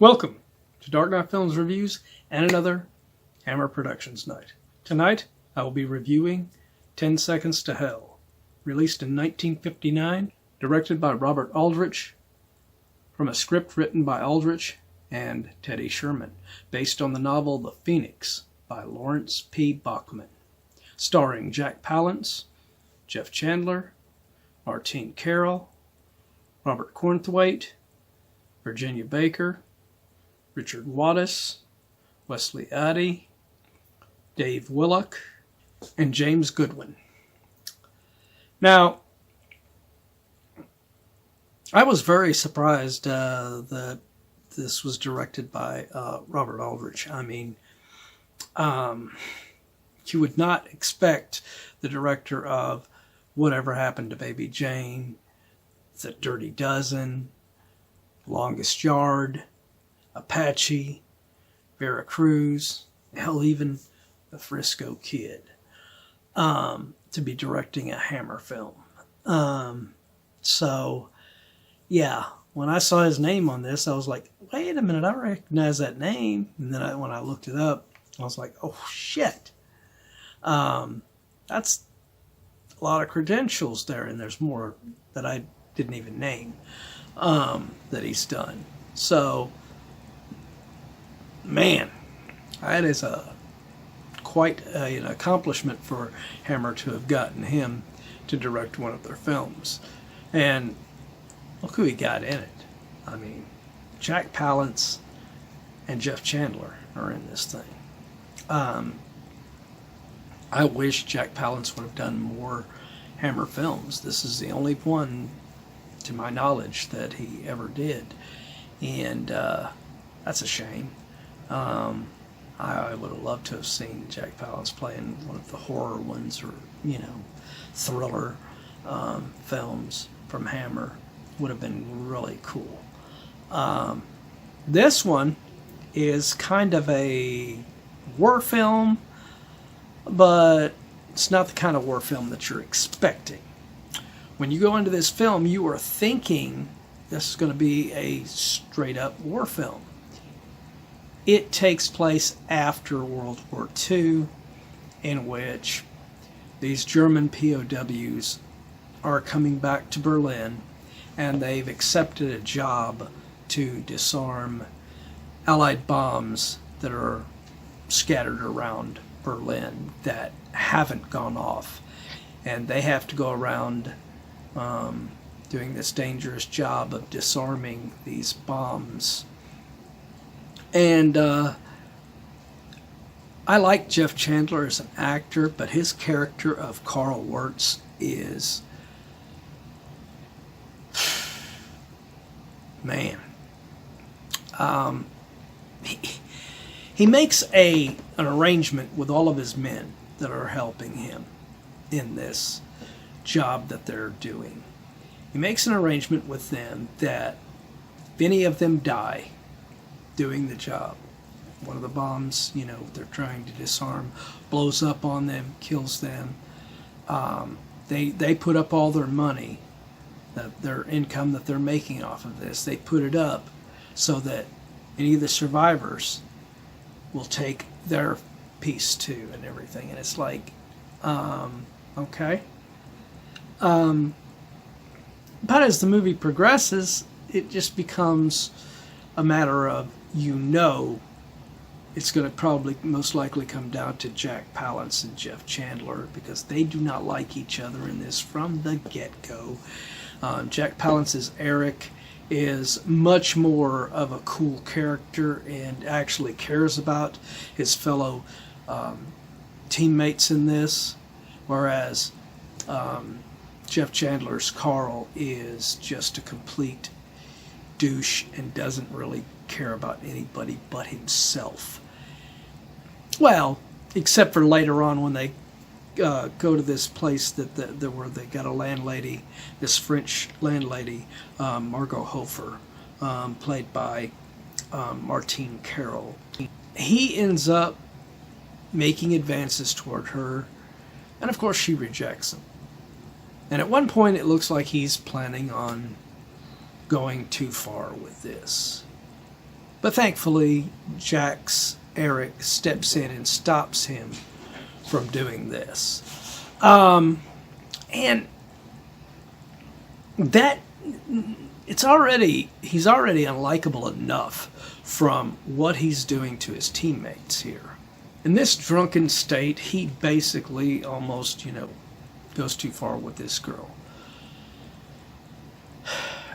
Welcome to Dark Knight Films Reviews and another Hammer Productions night. Tonight, I will be reviewing 10 Seconds to Hell, released in 1959, directed by Robert Aldrich, from a script written by Aldrich and Teddy Sherman, based on the novel The Phoenix by Lawrence P. Bachman, starring Jack Palance, Jeff Chandler, Martine Carroll, Robert Cornthwaite, Virginia Baker, Richard Wattis, Wesley Addy, Dave Willock, and James Goodwin. Now, I was very surprised that this was directed by Robert Aldrich. I mean, you would not expect the director of Whatever Happened to Baby Jane, The Dirty Dozen, Longest Yard, Apache, Veracruz, hell, even The Frisco Kid, to be directing a Hammer film. So, yeah, when I saw his name on this, I was like, wait a minute, I recognize that name. And then when I looked it up, I was like, oh, shit. That's a lot of credentials there, and there's more that I didn't even name that he's done. So, man, that is quite an accomplishment for Hammer to have gotten him to direct one of their films. And look who he got in it. I mean, Jack Palance and Jeff Chandler are in this thing. I wish Jack Palance would have done more Hammer films. This is the only one, to my knowledge, that he ever did. And that's a shame. I would have loved to have seen Jack Palance playing one of the horror ones, or, thriller films from Hammer. Would have been really cool. This one is kind of a war film, but it's not the kind of war film that you're expecting. When you go into this film, you are thinking this is going to be a straight-up war film. It takes place after World War II, in which these German POWs are coming back to Berlin, and they've accepted a job to disarm Allied bombs that are scattered around Berlin that haven't gone off. And they have to go around doing this dangerous job of disarming these bombs. And I like Jeff Chandler as an actor, but his character of Carl Wirtz is, man, he makes an arrangement with all of his men that are helping him in this job that they're doing. He makes an arrangement with them that if any of them die doing the job, one of the bombs, they're trying to disarm, blows up on them, kills them, they put up all their money, their income that they're making off of this, they put it up so that any of the survivors will take their piece too and everything. And it's like, okay. But as the movie progresses, it just becomes a matter of, it's going to probably most likely come down to Jack Palance and Jeff Chandler, because they do not like each other in this from the get-go. Jack Palance's Eric is much more of a cool character and actually cares about his fellow teammates in this, whereas Jeff Chandler's Carl is just a complete douche and doesn't really care about anybody but himself. Well, except for later on when they go to this place where they got a landlady, this French landlady, Margot Hofer, played by Martine Carroll. He ends up making advances toward her, and of course she rejects him. And at one point it looks like he's planning on going too far with this. But thankfully, Eric steps in and stops him from doing this. And that he's already unlikable enough from what he's doing to his teammates here. In this drunken state, he basically almost, goes too far with this girl.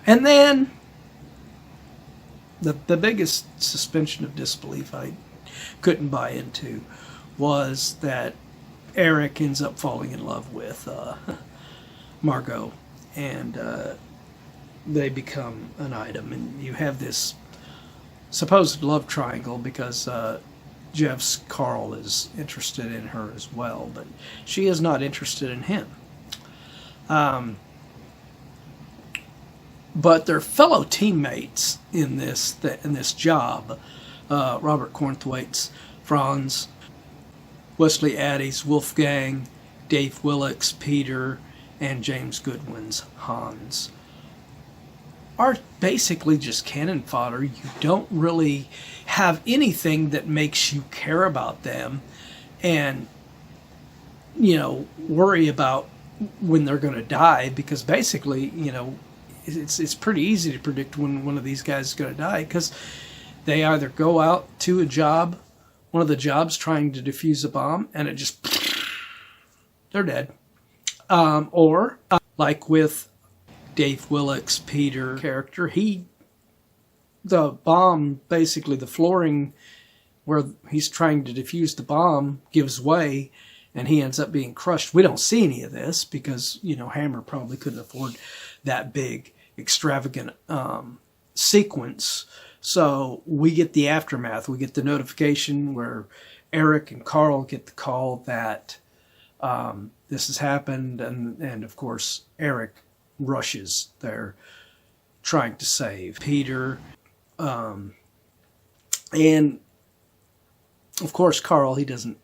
And then the biggest suspension of disbelief I couldn't buy into was that Eric ends up falling in love with Margot, and they become an item, and you have this supposed love triangle because Jeff's Carl is interested in her as well, but she is not interested in him. But their fellow teammates in this job, Robert Cornthwaite's Franz, Wesley Addy's Wolfgang, Dave Willock's Peter, and James Goodwin's Hans, are basically just cannon fodder. You don't really have anything that makes you care about them and, worry about when they're going to die, because basically, it's pretty easy to predict when one of these guys is going to die, because they either go out to one of the jobs trying to defuse a bomb, and it just, they're dead. Or, like with Dave Willock's Peter character, the bomb, basically the flooring where he's trying to defuse the bomb gives way, and he ends up being crushed. We don't see any of this because, Hammer probably couldn't afford that big, extravagant sequence. So we get the aftermath. We get the notification where Eric and Carl get the call that this has happened, and of course Eric rushes there trying to save Peter, and of course Carl, he doesn't,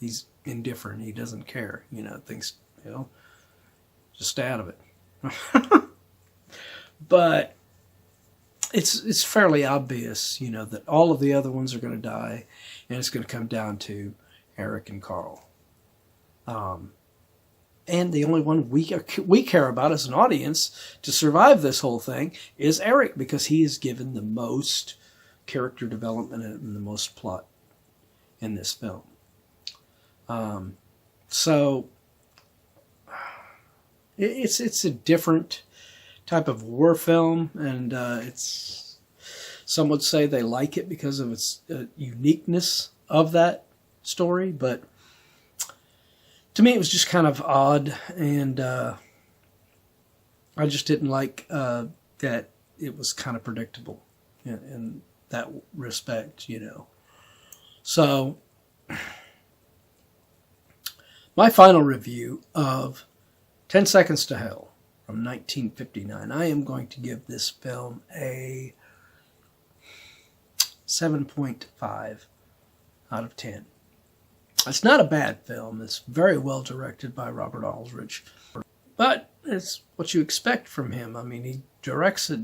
he's indifferent, he doesn't care, thinks, just stay out of it. But it's fairly obvious, that all of the other ones are going to die, and it's going to come down to Eric and Carl. And the only one we care about as an audience to survive this whole thing is Eric, because he is given the most character development and the most plot in this film. So it's a different type of war film, and some would say they like it because of its uniqueness of that story, but to me it was just kind of odd, and I just didn't like that it was kind of predictable in that respect, So my final review of 10 Seconds to Hell from 1959, I am going to give this film a 7.5 out of 10. It's not a bad film. It's very well directed by Robert Aldrich, but it's what you expect from him. I mean, he directs it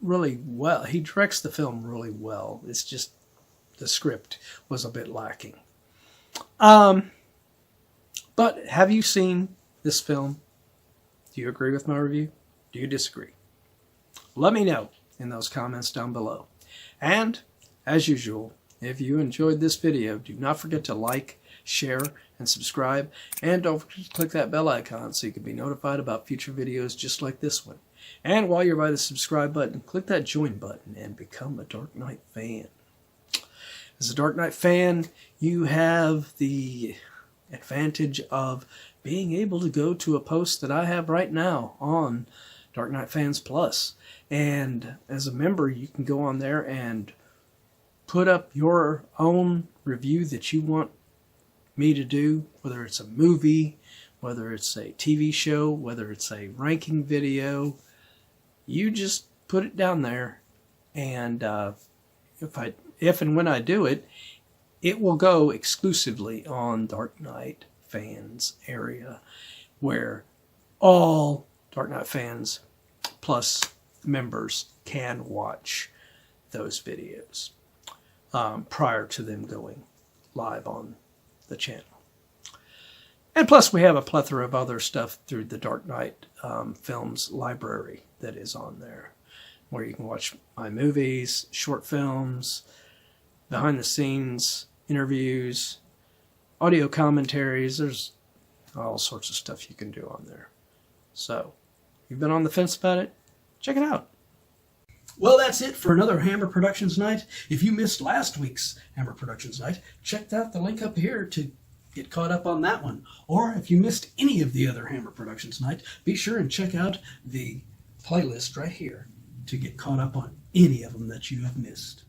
really well. He directs the film really well. It's just the script was a bit lacking. But have you seen this film? Do you agree with my review? Do you disagree? Let me know in those comments down below. And, as usual, if you enjoyed this video, do not forget to like, share, and subscribe. And don't forget to click that bell icon so you can be notified about future videos just like this one. And while you're by the subscribe button, click that join button and become a Dark Knight fan. As a Dark Knight fan, you have the advantage of being able to go to a post that I have right now on Dark Knight Fans Plus. And as a member, you can go on there and put up your own review that you want me to do, whether it's a movie, whether it's a TV show, whether it's a ranking video. You just put it down there, and if and when I do it, it will go exclusively on Dark Knight Fans area, where all Dark Knight Fans Plus members can watch those videos prior to them going live on the channel. And plus, we have a plethora of other stuff through the Dark Knight Films library that is on there, where you can watch my movies, short films, behind-the-scenes interviews, audio commentaries. There's all sorts of stuff you can do on there. So, you've been on the fence about it? Check it out. Well, that's it for another Hammer Productions night. If you missed last week's Hammer Productions night, check out the link up here to get caught up on that one. Or if you missed any of the other Hammer Productions night, be sure and check out the playlist right here to get caught up on any of them that you have missed.